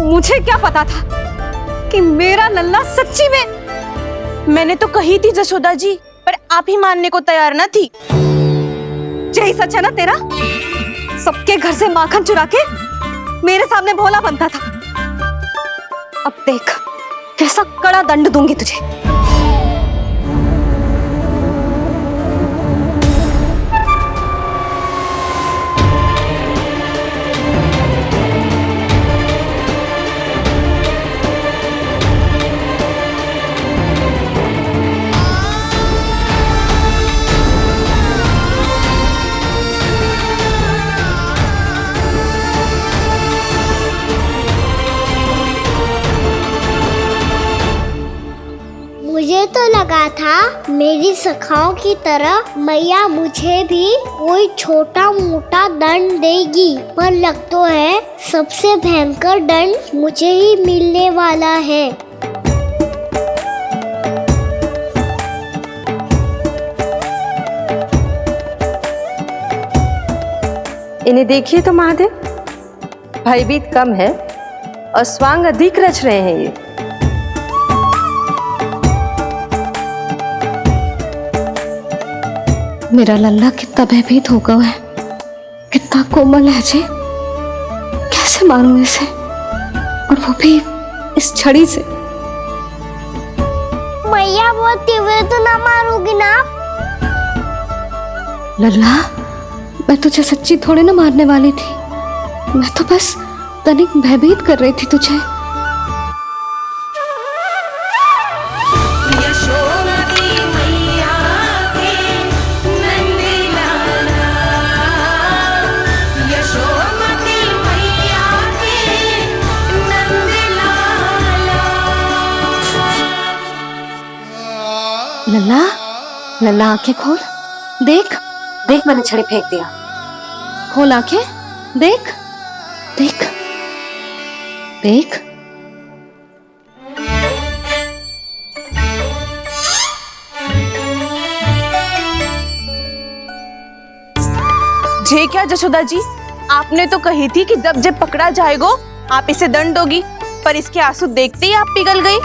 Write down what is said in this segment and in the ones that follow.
मुझे क्या पता था कि मेरा लल्ला सच्ची में। मैंने तो कही थी जशोदा जी, पर आप ही मानने को तैयार न थी। यही सच है ना तेरा? सबके घर से माखन चुरा के मेरे सामने भोला बनता था। अब देख कैसा कड़ा दंड दूंगी तुझे। मुझे तो लगा था मेरी सखाओं की तरह मैया मुझे भी कोई छोटा मोटा दंड देगी, पर लग तो है सबसे भयंकर दंड मुझे ही मिलने वाला है। इन्हें देखिए तो महादेव, भयभीत कम है और स्वांग अधिक रच रहे हैं ये। मेरा लल्ला कितना भयभीत हो गया है, कितना कोमल है जी। कैसे मारूं इसे, और वो भी इस छड़ी से। मैया बहुत तीव्र तो ना मारोगी ना? लल्ला, मैं तुझे सच्ची थोड़ी ना मारने वाली थी। मैं तो बस तनिक भयभीत कर रही थी तुझे। लल्ला, लल्ला आंखें खोल, देख देख मैंने छड़ी फेंक दिया। खोल आंखें, देख देख देख। जे क्या जशोदा जी, आपने तो कही थी कि जब जब पकड़ा जाएगा आप इसे दंड दोगी, पर इसके आंसू देखते ही आप पिघल गई।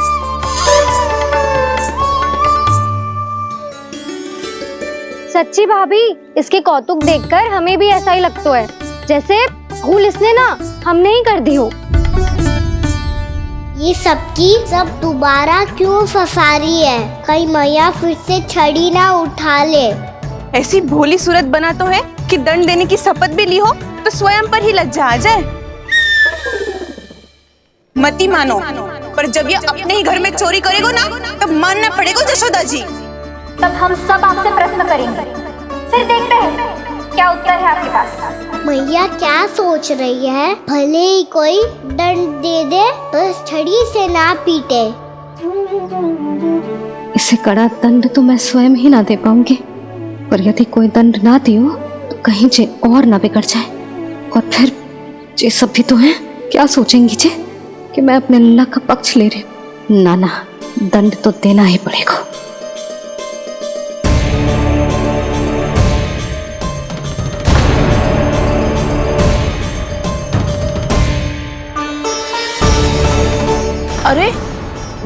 सच्ची भाभी, इसके कौतुक देखकर हमें भी ऐसा ही लगता है जैसे भूल इसने ना हमने ही कर दी हो। ये सबकी सब दोबारा क्यों फंसा रही है? कहीं मैया फिर से छड़ी ना उठा ले। ऐसी भोली सूरत बना तो है कि दंड देने की शपथ भी ली हो तो स्वयं पर ही लज्जा आ जाए। मती मानो, पर जब ये अपने ही घर में चोरी करेगा ना, तब मानना पड़ेगा जशोदा जी। तब हम सब आपसे प्रश्न करेंगे, फिर देखते हैं क्या उत्तर है आपके पास। मैया क्या सोच रही है? भले ही कोई दंड दे दे, बस छड़ी से ना पीटे। इसे कड़ा दंड तो मैं स्वयं ही ना दे पाऊंगी, पर यदि कोई दंड ना दियो तो कहीं जे और ना बिगड़ जाए। और फिर जे सब भी तो हैं, क्या सोचेंगी जे कि मैं अपने लल्ला का पक्ष ले रही हूँ। ना ना, दंड तो देना ही पड़ेगा। अरे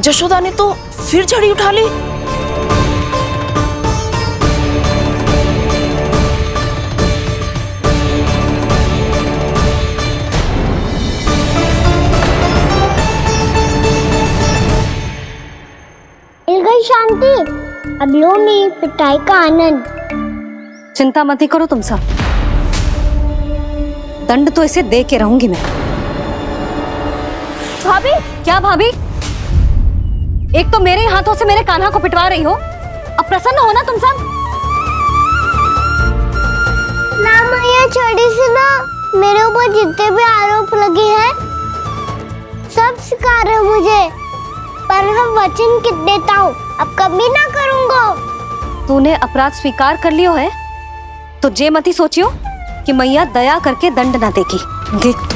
जशोदा ने तो फिर छड़ी उठा ली। मिल गई शांति, अब लो मेरी पिटाई का आनंद। चिंता मत ही करो तुम सब, दंड तो इसे दे के रहूंगी मैं। भाभी, क्या भाभी? एक तो मेरे हाथों से मेरे कान्हा को पिटवा रही हो, अब प्रसन्न हो ना तुम सब? ना मैया, छड़ी से ना मेरे ऊपर जितने भी आरोप लगे हैं सब स्वीकार है मुझे, पर मैं वचन कित देता हूँ, अब कभी ना करूँगा। तूने अपराध स्वीकार कर लियो है तो जे मत ही सोचियो कि मैया दया करके दंड ना देगी। देख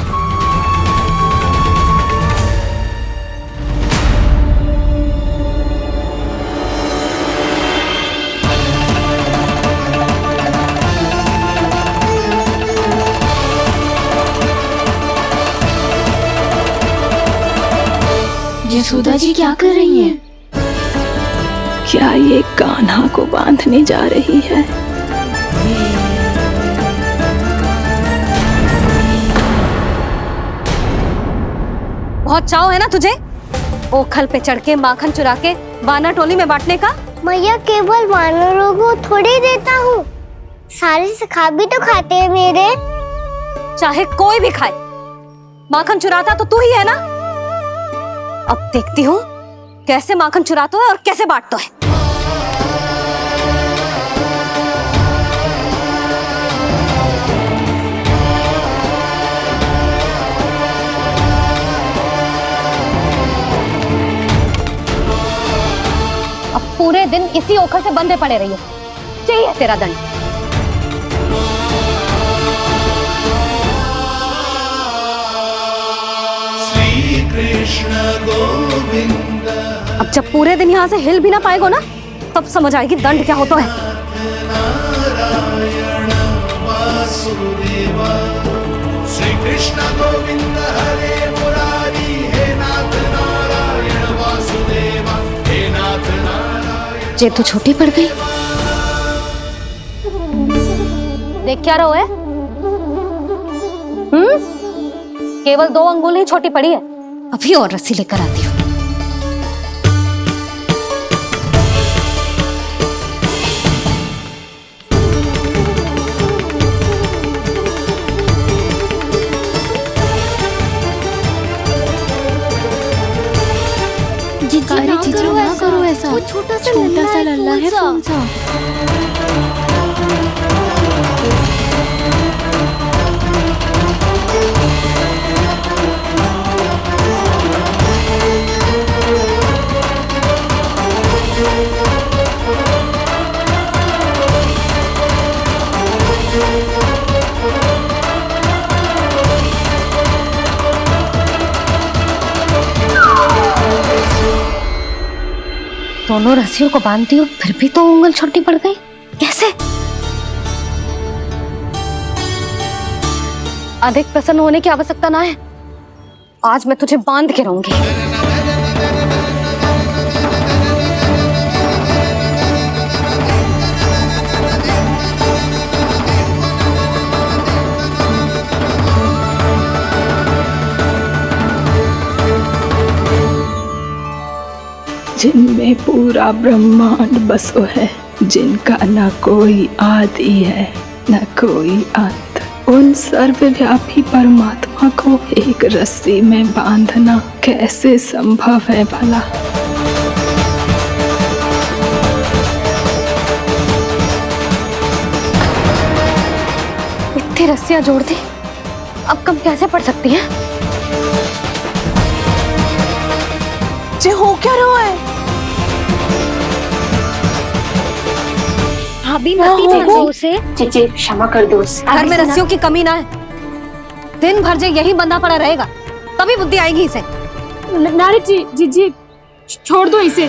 यशोदा जी क्या कर रही हैं? क्या ये कान्हा को बांधने जा रही है? बहुत चाव है ना तुझे ओखल पे चढ़ के माखन चुरा के वानर टोली में बांटने का? मैया केवल वानरों को थोड़ी देता हूँ, सारे सखा भी तो खाते हैं मेरे। चाहे कोई भी खाए, माखन चुराता तो तू ही है ना। अब देखती हूँ कैसे माखन चुराता है और कैसे बांटता है। अब पूरे दिन इसी ओखल से बंधे पड़े रहिए। चाहिए तेरा दंड। अब जब पूरे दिन यहाँ से हिल भी ना पाएगो ना, तब समझ आएगी दंड क्या होता है। श्री कृष्ण गोविंद हरे मुरारी, हे नाथ नारायण वासुदेवा, हे नाथ नारायण। जे तो छोटी पड़ गई। देख क्या रहो है? केवल 2 अंगुल ही छोटी पड़ी है। अभी और रस्सी लेकर आती हूँ। जीजी ना करो ऐसा। वो छोटा सा लल्ला है कौन सा? दोनों रस्सियों को बांधती हूँ, फिर भी तो उंगल छोटी पड़ गई। कैसे? अधिक प्रसन्न होने की आवश्यकता ना है। आज मैं तुझे बांध के रहूंगी। जिनमें पूरा ब्रह्मांड बसो है, जिनका न कोई आदि है न कोई अंत, उन सर्वव्यापी परमात्मा को एक रस्सी में बांधना कैसे संभव है भला? इतनी रस्सियां जोड़ दी, अब कम कैसे पड़ सकती हैं? जे हो क्या रहा है? भाभी मती देखो उसे। जीजी क्षमा कर दो उसे। घर में रस्सियों की कमी ना है। दिन भर जे यही बंधा पड़ा रहेगा, तभी बुद्धि आएगी इसे। नारी जी छोड़ दो इसे।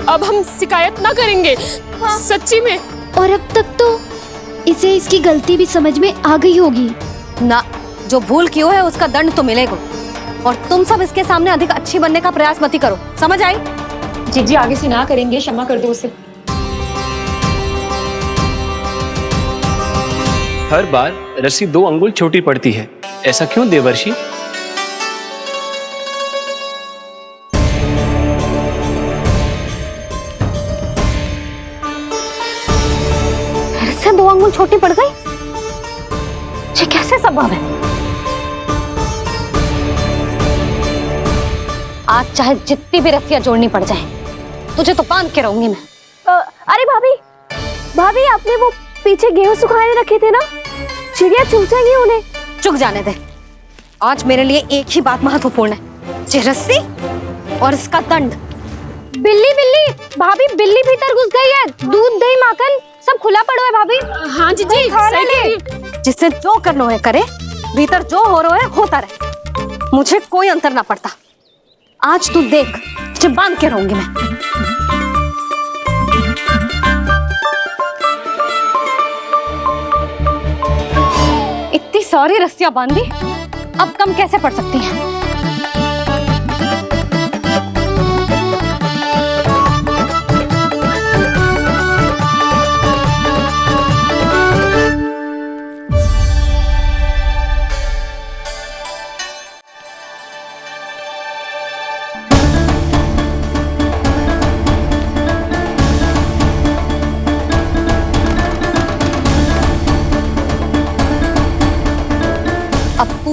अब हम शिकायत ना करेंगे। सच्ची में। और अब तक तो इसे इसकी गलती भी समझ में आ गई होगी ना। जो भूल किया है उसका दंड तो मिलेगा। और तुम सब इसके सामने अधिक अच्छी बनने का प्रयास मत करो, समझ आई? जीजी आगे से ना करेंगे, क्षमा कर दो उसे। हर बार रस्सी 2 अंगुल छोटी पड़ती है, ऐसा क्यों देवर्षि? फिर से 2 अंगुल छोटी पड़ गई? ये कैसे संभव है? आज चाहे जितनी भी रस्सियां जोड़नी पड़ जाए, तुझे तो बांध के रहूंगी मैं। अरे भाभी आपने वो पीछे गेहूं सुखाने रखे थे ना, चिड़िया चुग जाएंगी उन्हें। चुक जाने दे। आज मेरे लिए एक ही बात महत्वपूर्ण है, ये रस्सी और इसका दंड। बिल्ली भाभी, बिल्ली भीतर घुस गई है। दूध दही माखन सब खुला पड़ो है भाभी। हाँ जीजी सही कह रही है। जिससे जो करना है करे, भीतर जो हो रहा है होता रहे, मुझे कोई अंतर ना पड़ता। आज तू देख, तुझे बांध के रहूंगी मैं। इतनी सारी रस्सियां बांधी, अब कम कैसे पड़ सकती हैं?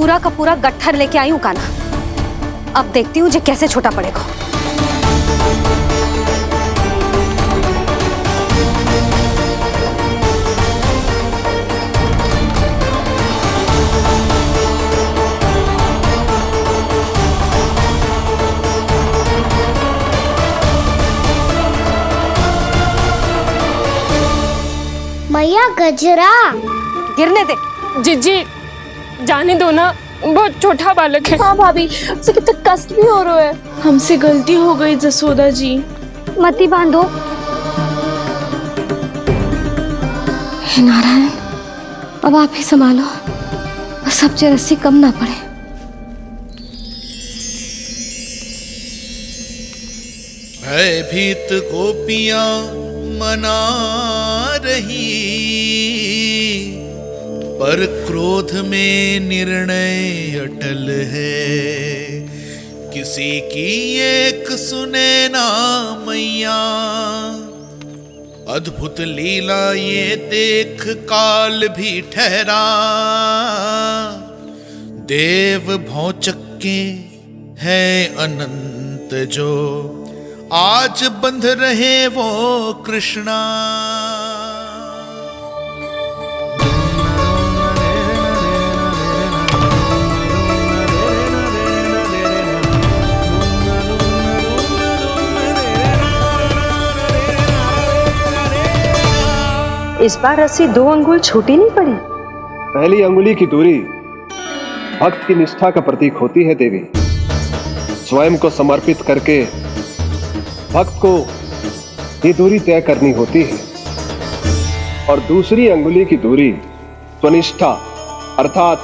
पूरा का पूरा गट्ठर लेके आई हूँ काना। अब देखती हूँ जे कैसे छोटा पड़ेगा। मैया गजरा गिरने दे। जीजी जाने दो ना, बहुत छोटा बालक है। हाँ भाभी, उसे कितना कष्ट भी हो रहा है। हमसे गलती हो गई जसोदा जी। मती बांधो। हे नारायण, अब आप ही संभालो, बस अब जे रस्सी कम ना पड़े। भयभीत गोपियां मना रही, पर क्रोध में निर्णय अटल है। किसी की एक सुने ना मैया, अद्भुत लीला ये देख काल भी ठहरा। देव भौचक्के हैं अनंत जो, आज बंध रहे वो कृष्णा। इस बार रस्सी 2 अंगुल छोटी नहीं पड़ी। पहली अंगुली की दूरी भक्त की निष्ठा का प्रतीक होती है देवी। स्वयं को समर्पित करके भक्त को ये दूरी तय करनी होती है। और दूसरी अंगुली की दूरी स्वनिष्ठा अर्थात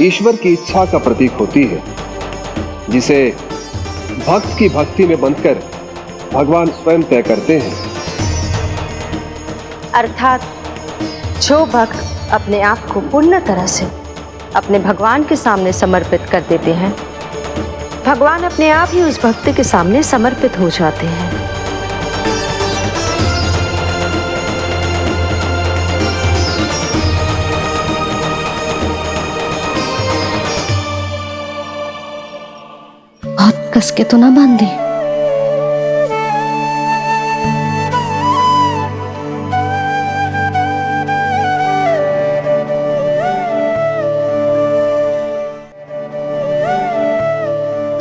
ईश्वर की इच्छा का प्रतीक होती है, जिसे भक्त की भक्ति में बंधकर भगवान स्वयं तय करते हैं। अर्थात जो भक्त अपने आप को पूर्ण तरह से अपने भगवान के सामने समर्पित कर देते हैं, भगवान अपने आप ही उस भक्त के सामने समर्पित हो जाते हैं। बहुत कस के तो ना बांधी।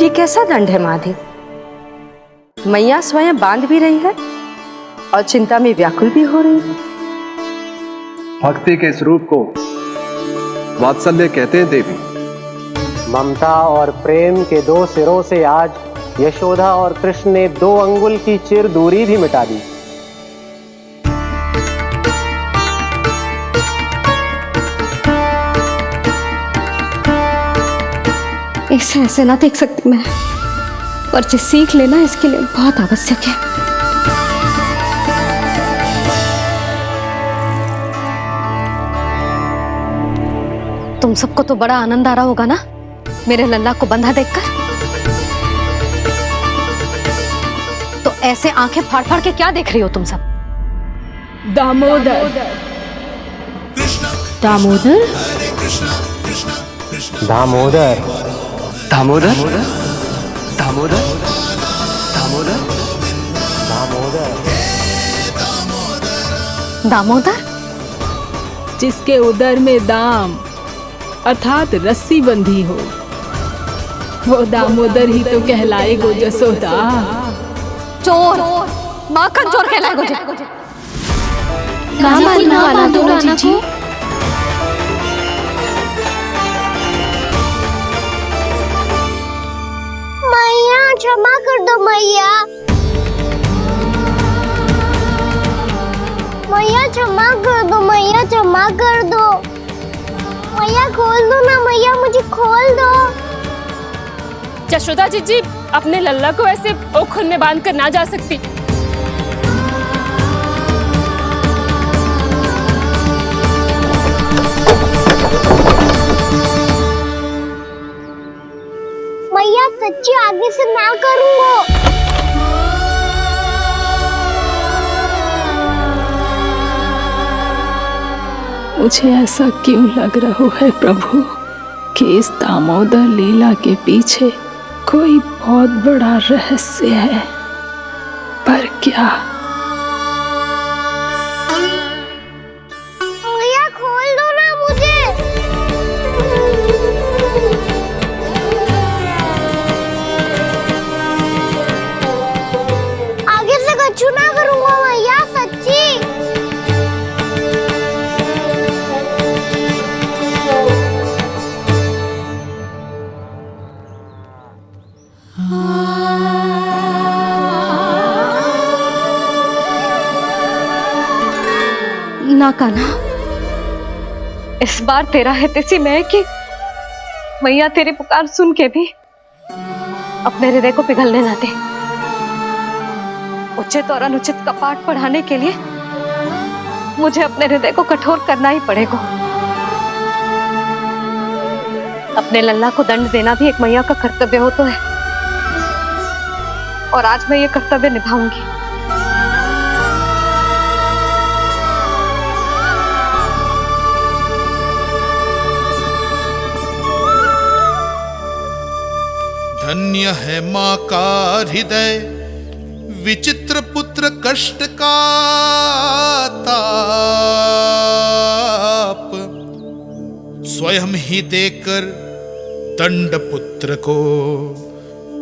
ये कैसा दंड है माधि? मैया स्वयं बांध भी रही है और चिंता में व्याकुल भी हो रही है। भक्ति के स्वरूप को वात्सल्य कहते हैं देवी। ममता और प्रेम के 2 सिरों से आज यशोदा और कृष्ण ने 2 अंगुल की चिर दूरी भी मिटा दी। ऐसे ऐसे ना देख सकती मैं, पर जो सीख लेना इसके लिए बहुत आवश्यक है। तुम सबको तो बड़ा आनंद आ रहा होगा ना मेरे लल्ला को बंधा देखकर। तो ऐसे आंखें फाड़ फाड़ के क्या देख रही हो तुम सब? दामोदर। दामोदर? दामोदर। दामोदर दामोदर दामोदर दामोदर। दामोदर? जिसके उदर में दाम अर्थात रस्सी बंधी हो, वो दामोदर ही तो कहलाएगो जसोदा। चोर, माखन चोर कहलाएगो जी। ना दो जीजी। मैया क्षमा कर दो मैया। मैया क्षमा कर दो, मैया क्षमा कर दो। मैया खोल दो ना मैया, मुझे खोल दो। यशोदा जीजी अपने लल्ला को ऐसे ओखुन में बांध कर ना जा सकती। मैया सच्ची आगे से ना करूंगा। मुझे ऐसा क्यों लग रहा है प्रभु? कि इस दामोदर लीला के पीछे कोई बहुत बड़ा रहस्य है, पर क्या? भैया खोल दो ना मुझे। आगे से कछु ना करूंगा भैया, सच्ची। ना कान्हा, इस बार तेरा है तेसी मैं कि मैया तेरी पुकार सुन के भी अपने हृदय को पिघलने ना दे। उचित और अनुचित का पाठ पढ़ाने के लिए मुझे अपने हृदय को कठोर करना ही पड़ेगा। अपने लल्ला को दंड देना भी एक मैया का कर्तव्य हो तो है, और आज मैं ये कर्तव्य निभाऊंगी। धन्य है माँ का हृदय, विचित्र पुत्र कष्ट का ताप, स्वयं ही देकर दंड पुत्र को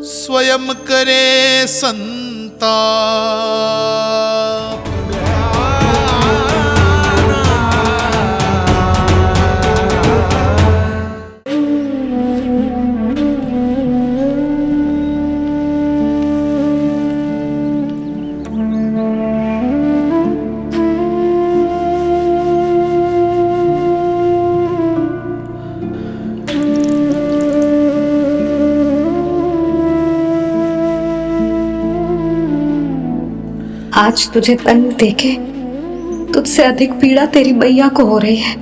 स्वयं करे संताप। आज तुझे दंड देके तुझसे अधिक पीड़ा तेरी मैया को हो रही है।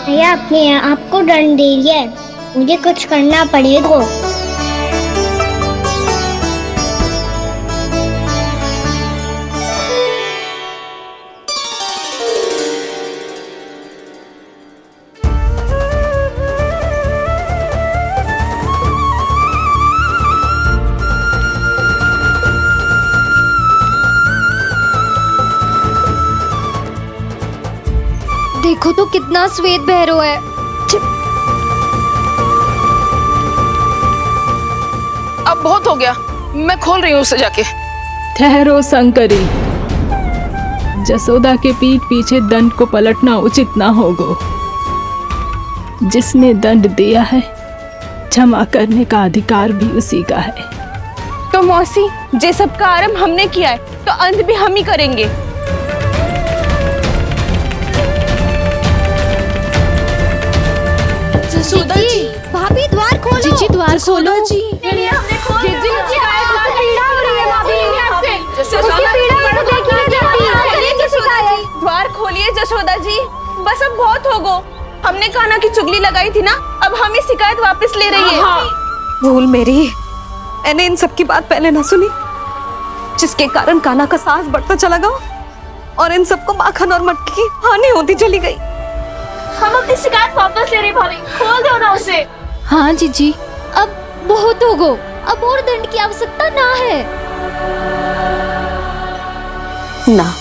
भैया अपने आप को दंड दे दिया है, मुझे कुछ करना पड़ेगा। देखो तो कितना श्वेत भैरव है। अब बहुत हो गया, मैं खोल रही हूँ उसे जाके। ठहरो शंकरी, जसोदा के पीठ पीछे दंड को पलटना उचित ना होगा। जिसने दंड दिया है, क्षमा करने का अधिकार भी उसी का है। तो मौसी, जे सब का आरंभ हमने किया है, तो अंत भी हम ही करेंगे। जसोदा जी, भाभी द्वार खोलो। जीजी द्वार खोलो। जी, हमने खोल दिया। पीड़ा हो रही है भाभी, द्वार खोलिए जसोदा जी, बस अब बहुत हो गो। हमने कान्हा की चुगली लगाई थी ना, अब हम ही शिकायत वापस ले रही है। भूल मेरी, मैंने इन सब की बात पहले ना सुनी, जिसके कारण कान्हा का साहस बढ़ता चला गया और इन सबको माखन और मटकी की हानि होती चली गई। हम अपनी शिकायत वापस ले रहे भाभी, खोल दो ना उसे। हाँ जीजी, अब बहुत हो गो, अब और दंड की आवश्यकता ना है। ना,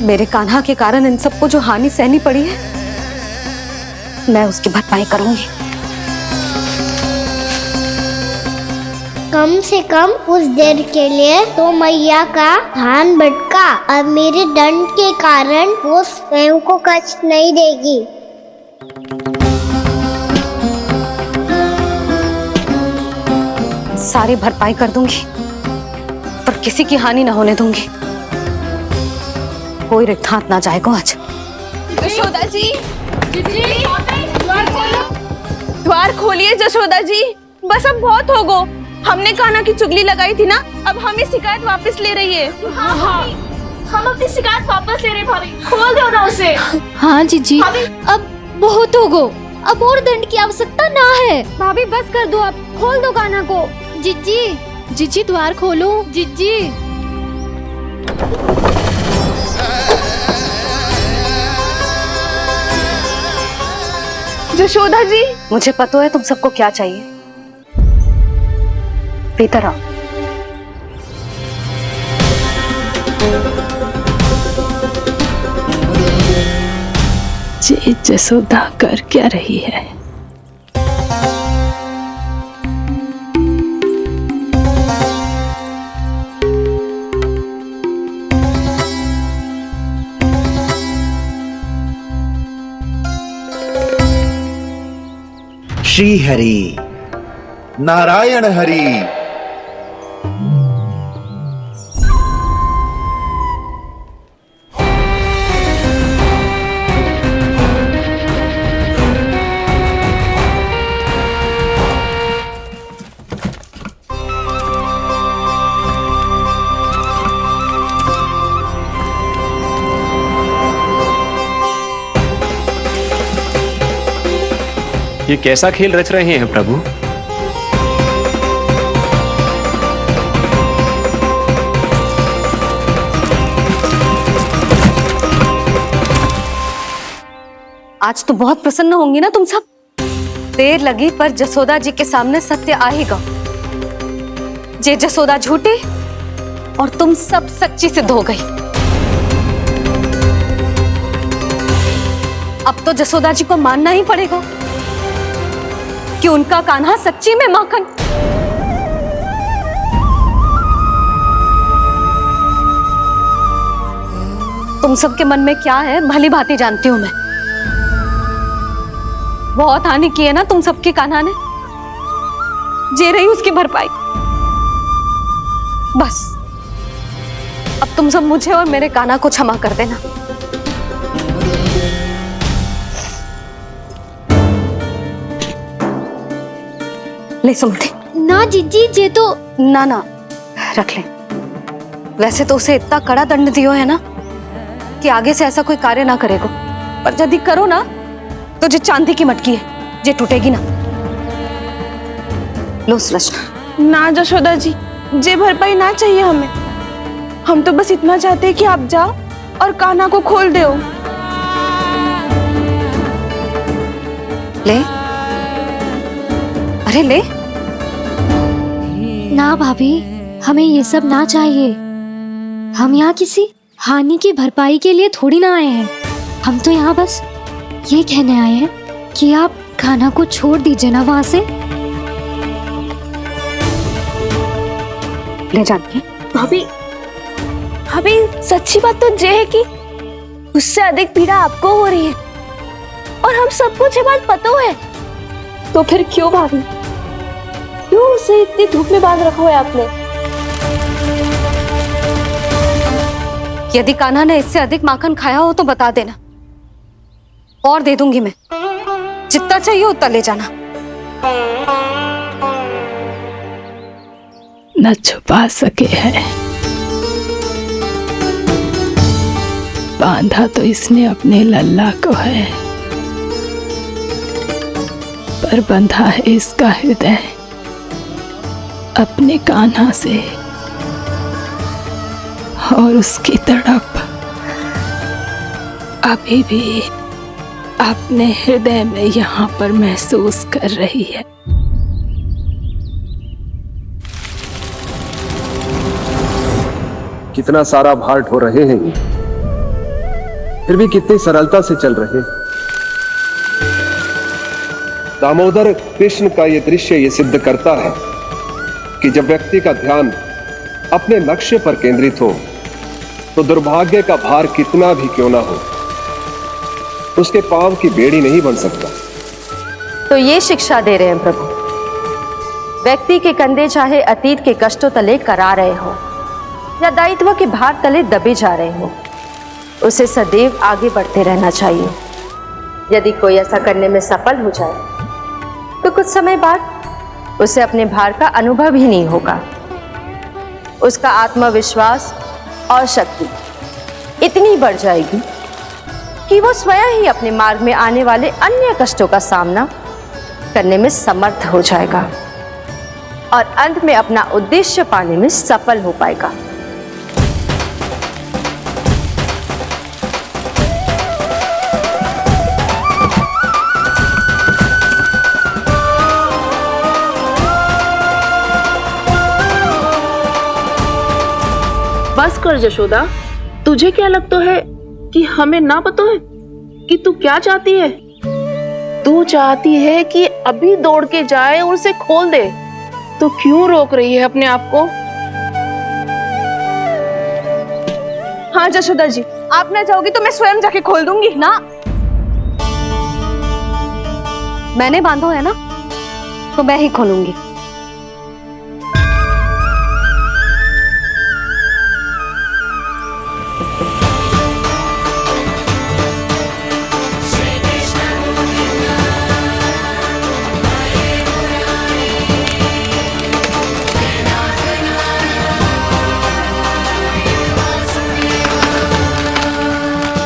मेरे कान्हा के कारण इन सबको जो हानि सहनी पड़ी है, मैं उसकी भरपाई करूंगी। कम से कम उस देर के लिए तो मैया का ध्यान भटका, अब मेरे दंड के कारण वो स्वयं को कष्ट नहीं देगी। सारी भरपाई कर दूंगी, पर किसी की हानि न होने दूंगी। कोई रिक्त हाथ ना जाएगा आज। जशोदा जी, द्वार खोलिए जशोदा जी, बस अब बहुत हो गो। हमने कान्हा की चुगली लगाई थी ना, अब हमें शिकायत वापस ले रही है। हाँ, हम अपनी शिकायत वापस ले रहे भाभी, खोल दो ना उसे। हाँ जीजी, अब बहुत हो गो, अब और दंड की आवश्यकता ना है। भाभी बस कर दो, अब खोल दो कान्हा को। जीजी, जीजी द्वार खोलो। जीजी, जशोदा जी, मुझे पता है तुम सबको क्या चाहिए। भीतर आओ। ये जसोदा कर क्या रही है? श्री हरि नारायण हरि। ये कैसा खेल रच रहे हैं प्रभु? आज तो बहुत प्रसन्न होंगी ना तुम सब। देर लगी पर जसोदा जी के सामने सत्य आएगा। जे जसोदा झूठी और तुम सब सच्ची सिद्ध हो गई। अब तो जसोदा जी को मानना ही पड़ेगा कि उनका कान्हा सच्ची में माखन। तुम सबके मन में क्या है भली भांति जानती हूं मैं। बहुत हानि की है ना तुम सबके कान्हा ने, जे रही उसकी भरपाई। बस अब तुम सब मुझे और मेरे कान्हा को क्षमा कर देना। ले सुमति। ना जीजी, जे तो ना ना रख ले। वैसे तो उसे इतना कड़ा दंड दियो है ना कि आगे से ऐसा कोई कार्य ना करेगा, पर यदि करो ना तो जो चांदी की मटकी है जे टूटेगी ना। लो सुलक्षणा। ना जशोदा जी, जे भरपाई ना चाहिए हमें। हम तो बस इतना चाहते हैं कि आप जाओ और कान्हा को खोल दो। ले, अरे ले। ना भाभी, हमें ये सब ना चाहिए। हम यहाँ किसी हानि की भरपाई के लिए थोड़ी ना आए हैं। हम तो यहाँ बस ये कहने आए हैं कि आप कान्हा को छोड़ दीजिए ना वहां से। ले जानिए। भाभी, भाभी सच्ची बात तो ये है कि उससे अधिक पीड़ा आपको हो रही है और हम सबको ये बात पता है। तो फिर क्यों भाभी, क्यों उसे इतनी धूप में बांध रखा है आपने? यदि कान्हा ने इससे अधिक माखन खाया हो तो बता देना, और दे दूंगी मैं। जितना चाहिए उतना ले जाना। न छुपा सके है, बांधा तो इसने अपने लल्ला को है, पर बंधा है इसका हृदय अपने कान्हा से। और उसकी तड़प अभी भी अपने हृदय में यहाँ पर महसूस कर रही है। कितना सारा भार ढो रहे हैं ये, फिर भी कितनी सरलता से चल रहे। दामोदर कृष्ण का ये दृश्य ये सिद्ध करता है कि जब व्यक्ति का ध्यान अपने लक्ष्य पर केंद्रित हो तो दुर्भाग्य का भार कितना भी क्यों ना हो, उसके पांव की बेड़ी नहीं बन सकता। तो ये शिक्षा दे रहे हैं प्रभु, व्यक्ति के कंधे चाहे अतीत के कष्टों तले करा रहे हो या दायित्व के भार तले दबे जा रहे हो, उसे सदैव आगे बढ़ते रहना चाहिए। यदि कोई ऐसा करने में सफल हो जाए तो कुछ समय बाद उसे अपने भार का अनुभव ही नहीं होगा। उसका आत्मविश्वास और शक्ति इतनी बढ़ जाएगी कि वो स्वयं ही अपने मार्ग में आने वाले अन्य कष्टों का सामना करने में समर्थ हो जाएगा और अंत में अपना उद्देश्य पाने में सफल हो पाएगा। बस कर जशोदा, तुझे क्या लगता है कि हमें ना पता है कि तू क्या चाहती है? तू चाहती है कि अभी दौड़ के जाए और उसे खोल दे, तो क्यों रोक रही है अपने आप को? हाँ जशोदा जी, आप ना जाओगी तो मैं स्वयं जाके खोल दूंगी। ना, मैंने बांधो है ना, तो मैं ही खोलूंगी।